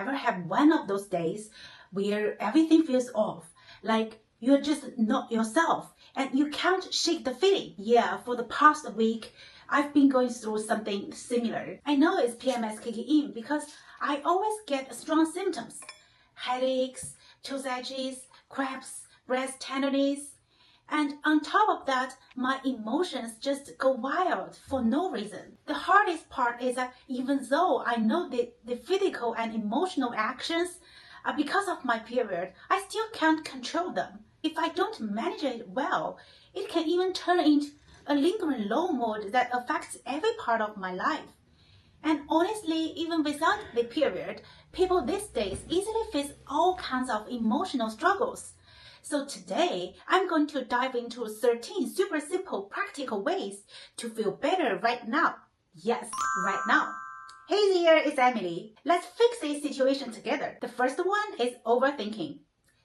ever had one of those days where everything feels off, like you're just not yourself and you can't shake the feeling? Yeah, for the past week, I've been going through something similar. I know it's PMS kicking in because I always get strong symptoms. Headaches, tooth edges, cramps, breast tenderness. And on top of that, my emotions just go wild for no reason. The hardest part is that even though I know the physical and emotional actions are because of my period, I still can't control them. If I don't manage it well, it can even turn into a lingering low mood that affects every part of my life. And honestly, even without the period, people these days easily face all kinds of emotional struggles. So today, I'm going to dive into 13 super simple practical ways to feel better right now. Yes, right now. Hey there, it's Emily. Let's fix this situation together. The first one is overthinking.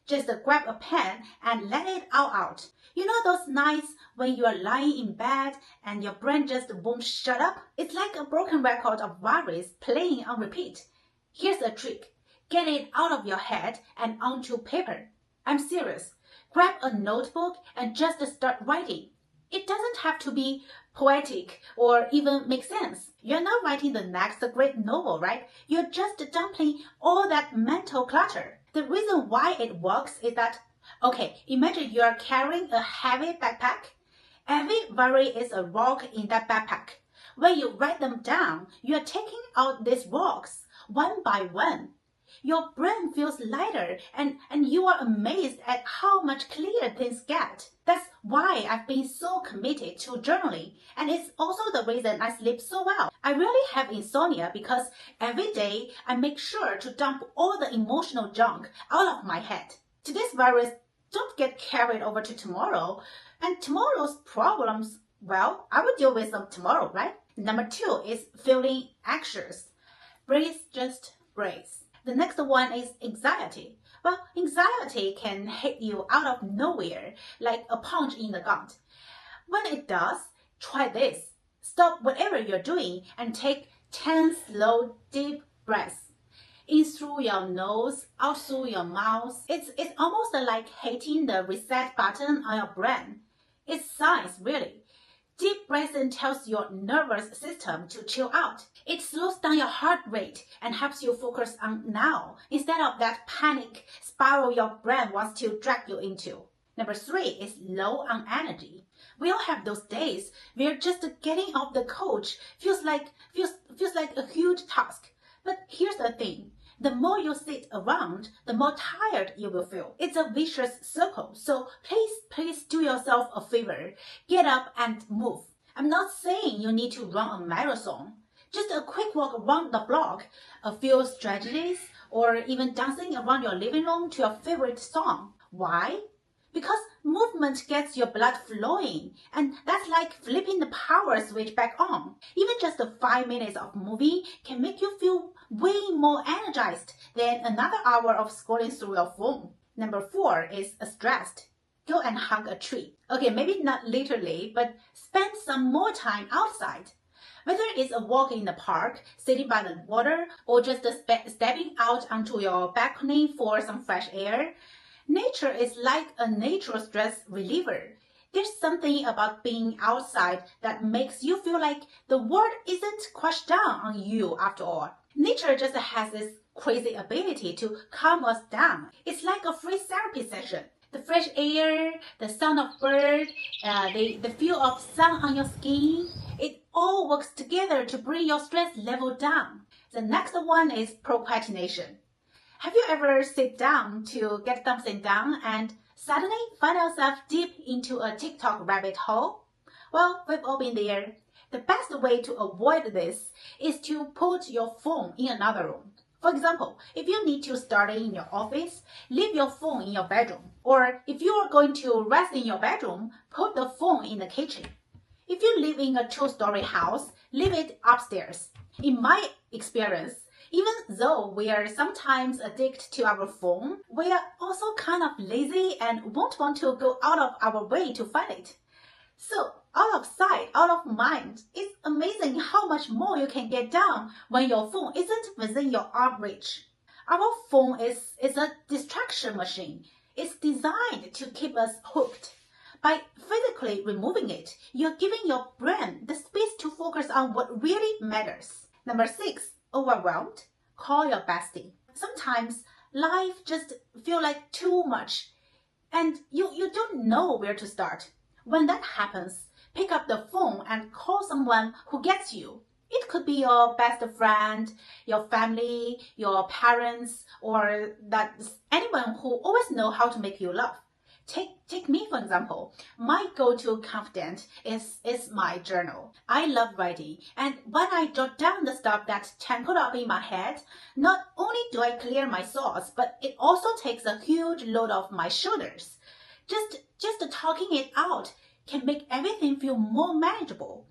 Just grab a pen and let it all out. You know those nights when you are lying in bed and your brain just won't shut up? It's like a broken record of worries playing on repeat. Here's a trick. Get it out of your head and onto paper. I'm serious. Grab a notebook and just start writing. It doesn't have to be poetic or even make sense. You're not writing the next great novel, right? You're just dumping all that mental clutter. The reason why it works is that, okay, imagine you're carrying a heavy backpack. Every worry is a rock in that backpack. When you write them down, you're taking out these rocks one by one. Your brain feels lighter and you are amazed at how much clearer things get. That's why I've been so committed to journaling, and it's also the reason I sleep so well. I really have insomnia because every day I make sure to dump all the emotional junk out of my head. Today's worries don't get carried over to tomorrow, and tomorrow's problems, well, I will deal with them tomorrow, right? Number 2 is feeling anxious. Breathe, just breathe. The next one is anxiety. Well, anxiety can hit you out of nowhere, like a punch in the gut. When it does, try this. Stop whatever you're doing and take 10 slow, deep breaths. In through your nose, out through your mouth. It's almost like hitting the reset button on your brain. It's science, really. Deep breathing tells your nervous system to chill out. It slows down your heart rate and helps you focus on now instead of that panic spiral your brain wants to drag you into. Number 3 is low on energy. We all have those days where just getting off the couch feels like a huge task. But here's the thing. The more you sit around, the more tired you will feel. It's a vicious circle. So please do yourself a favor. Get up and move. I'm not saying you need to run a marathon. Just a quick walk around the block, a few strategies, or even dancing around your living room to your favorite song. Why? Because movement gets your blood flowing, and that's like flipping the power switch back on. Even just 5 minutes of moving can make you feel way more energized than another hour of scrolling through your phone. Number 4 is stressed. Go and hug a tree. Okay, maybe not literally, but spend some more time outside. Whether it's a walk in the park, sitting by the water, or just stepping out onto your balcony for some fresh air, nature is like a natural stress reliever. There's something about being outside that makes you feel like the world isn't crushed down on you after all. Nature just has this crazy ability to calm us down. It's like a free therapy session. The fresh air, the sound of birds, the feel of sun on your skin, it all works together to bring your stress level down. The next one is procrastination. Have you ever sit down to get something done and suddenly find yourself deep into a TikTok rabbit hole? Well, we've all been there. The best way to avoid this is to put your phone in another room. For example, if you need to study in your office, leave your phone in your bedroom. Or if you are going to rest in your bedroom, put the phone in the kitchen. If you live in a 2-story house, leave it upstairs. In my experience, even though we are sometimes addicted to our phone, we are also kind of lazy and won't want to go out of our way to find it. So, out of sight, out of mind, it's amazing how much more you can get done when your phone isn't within your arm reach. Our phone is a distraction machine. It's designed to keep us hooked. By physically removing it, you're giving your brain the space to focus on what really matters. Number 6, overwhelmed. Call your bestie. Sometimes life just feels like too much and you don't know where to start. When that happens, pick up the phone and call someone who gets you. It could be your best friend, your family, your parents, or anyone who always know how to make you laugh. Take me for example. My go-to confidant is my journal. I love writing, and when I jot down the stuff that's tangled up in my head, not only do I clear my thoughts, but it also takes a huge load off my shoulders. Just talking it out can make everything feel more manageable.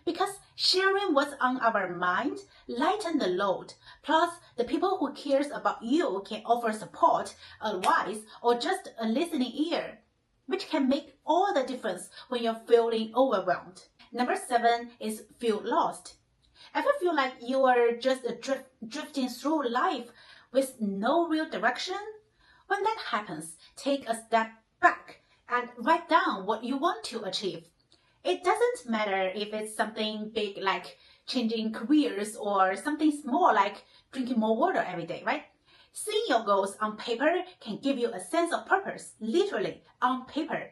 Because sharing what's on our mind lighten the load. Plus, the people who cares about you can offer support, advice, or just a listening ear, which can make all the difference when you're feeling overwhelmed. Number 7 is feel lost. Ever feel like you are just drifting through life with no real direction? When that happens, take a step back and write down what you want to achieve. It doesn't matter if it's something big like changing careers or something small like drinking more water every day, right? Seeing your goals on paper can give you a sense of purpose, literally on paper.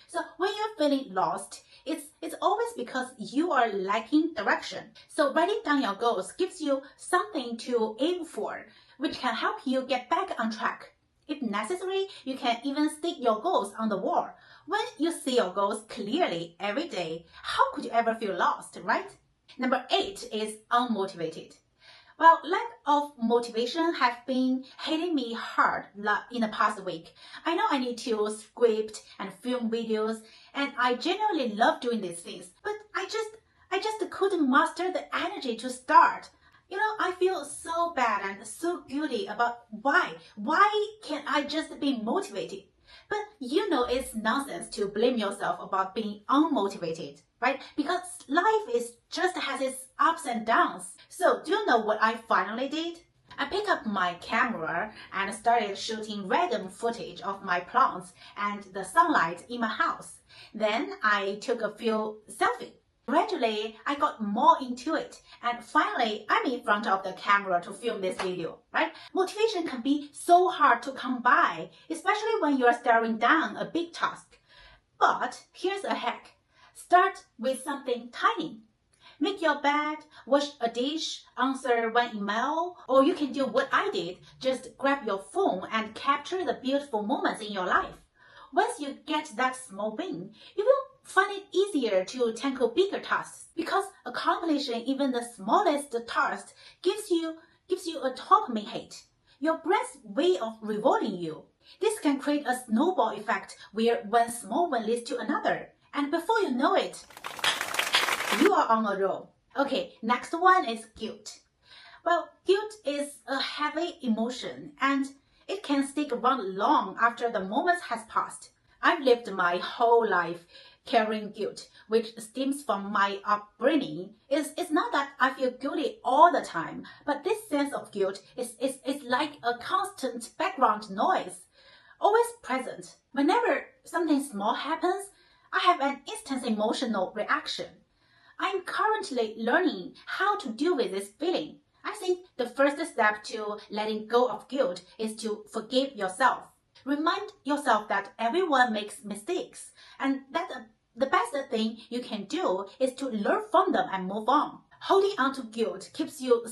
So when you're feeling lost, it's always because you are lacking direction. So writing down your goals gives you something to aim for, which can help you get back on track. If necessary, you can even stick your goals on the wall. When you see your goals clearly every day, how could you ever feel lost, right? Number 8 is unmotivated. Well, lack of motivation has been hitting me hard in the past week. I know I need to script and film videos, and I genuinely love doing these things, but I just couldn't muster the energy to start. I feel so bad and so guilty about why. Why can't I just be motivated? But it's nonsense to blame yourself about being unmotivated, right? Because life just has its ups and downs. So do you know what I finally did? I picked up my camera and started shooting random footage of my plants and the sunlight in my house. Then I took a few selfies. Gradually, I got more into it, and finally, I'm in front of the camera to film this video, right? Motivation can be so hard to come by, especially when you're staring down a big task. But here's a hack. Start with something tiny. Make your bed, wash a dish, answer one email, or you can do what I did. Just grab your phone and capture the beautiful moments in your life. Once you get that small win, you will find it easier to tackle bigger tasks because accomplishing even the smallest task gives you a dopamine hit, your brain's way of rewarding you. This can create a snowball effect where one small one leads to another, and before you know it, you are on a roll. Okay, next one is guilt. Well, guilt is a heavy emotion and it can stick around long after the moment has passed. I've lived my whole life carrying guilt, which stems from my upbringing. It's not that I feel guilty all the time, but this sense of guilt is like a constant background noise, always present. Whenever something small happens, I have an instant emotional reaction. I'm currently learning how to deal with this feeling. I think the first step to letting go of guilt is to forgive yourself. Remind yourself that everyone makes mistakes and that the best thing you can do is to learn from them and move on. Holding on to guilt keeps you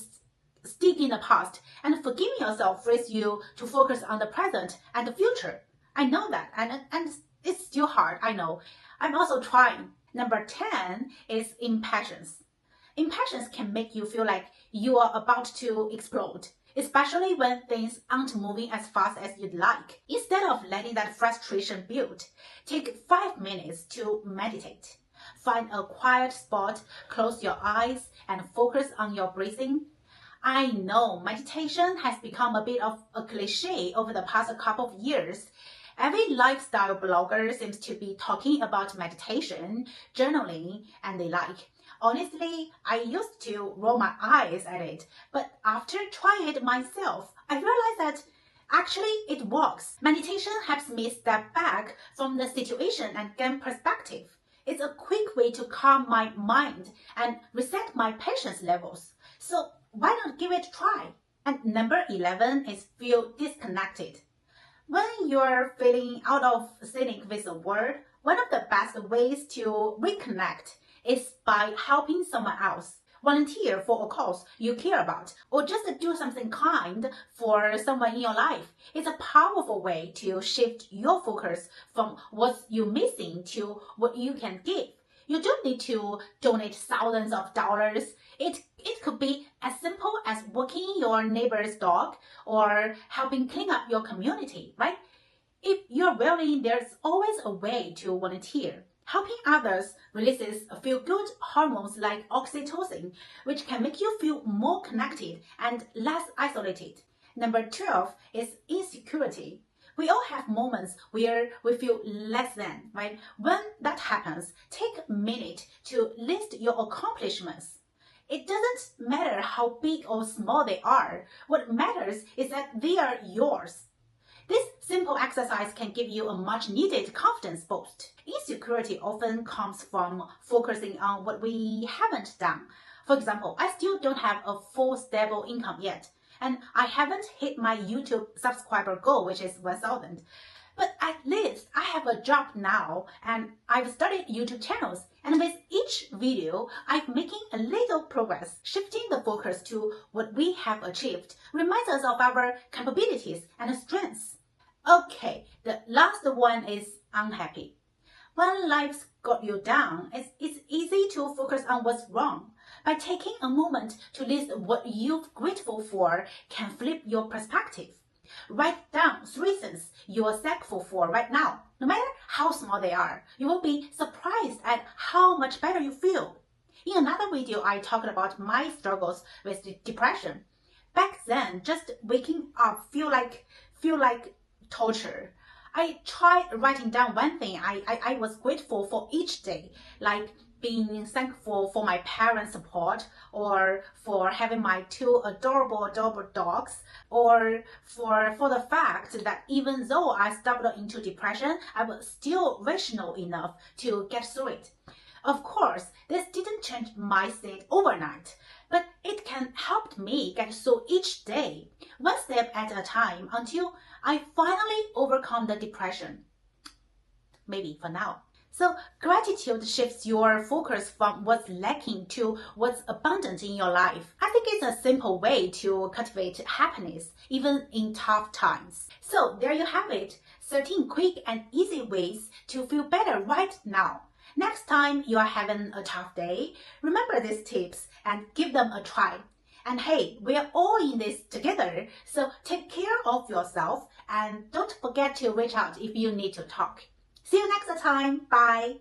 stuck in the past, and forgiving yourself frees you to focus on the present and the future. I know that, and it's still hard, I know. I'm also trying. Number 10 is impatience. Impatience can make you feel like you are about to explode, especially when things aren't moving as fast as you'd like. Instead of letting that frustration build, take 5 minutes to meditate. Find a quiet spot, close your eyes, and focus on your breathing. I know meditation has become a bit of a cliche over the past couple of years. Every lifestyle blogger seems to be talking about meditation, journaling, and the like. Honestly, I used to roll my eyes at it, but after trying it myself, I realized that actually it works. Meditation helps me step back from the situation and gain perspective. It's a quick way to calm my mind and reset my patience levels. So why not give it a try? And number 11 is feel disconnected. When you're feeling out of sync with the world, one of the best ways to reconnect is by helping someone else. Volunteer for a cause you care about, or just do something kind for someone in your life. It's a powerful way to shift your focus from what you're missing to what you can give. You don't need to donate thousands of dollars. It could be as simple as walking your neighbor's dog or helping clean up your community, right? If you're willing, there's always a way to volunteer. Helping others releases feel-good hormones like oxytocin, which can make you feel more connected and less isolated. Number 12 is insecurity. We all have moments where we feel less than, right? When that happens, take a minute to list your accomplishments. It doesn't matter how big or small they are. What matters is that they are yours. This simple exercise can give you a much needed confidence boost. Insecurity often comes from focusing on what we haven't done. For example, I still don't have a full stable income yet, and I haven't hit my YouTube subscriber goal, which is 1,000. But at least I have a job now, and I've started YouTube channels, and with each video, I'm making a little progress. Shifting the focus to what we have achieved reminds us of our capabilities and strengths. Okay, the last one is unhappy. When life's got you down, it's easy to focus on what's wrong. By taking a moment to list what you're grateful for can flip your perspective. Write down 3 things you are thankful for right now. No matter how small they are, you will be surprised at how much better you feel. In another video, I talked about my struggles with depression. Back then, just waking up feel like torture. I tried writing down one thing I was grateful for each day, like being thankful for my parents' support, or for having my 2 adorable dogs, or for the fact that even though I stumbled into depression, I was still rational enough to get through it. Of course, this didn't change my state overnight, but it can help me get through each day, one step at a time, until I finally overcome the depression. Maybe for now. So gratitude shifts your focus from what's lacking to what's abundant in your life. I think it's a simple way to cultivate happiness, even in tough times. So there you have it, 13 quick and easy ways to feel better right now. Next time you are having a tough day, remember these tips and give them a try. And hey, we're all in this together, so take care of yourself and don't forget to reach out if you need to talk. See you next time. Bye.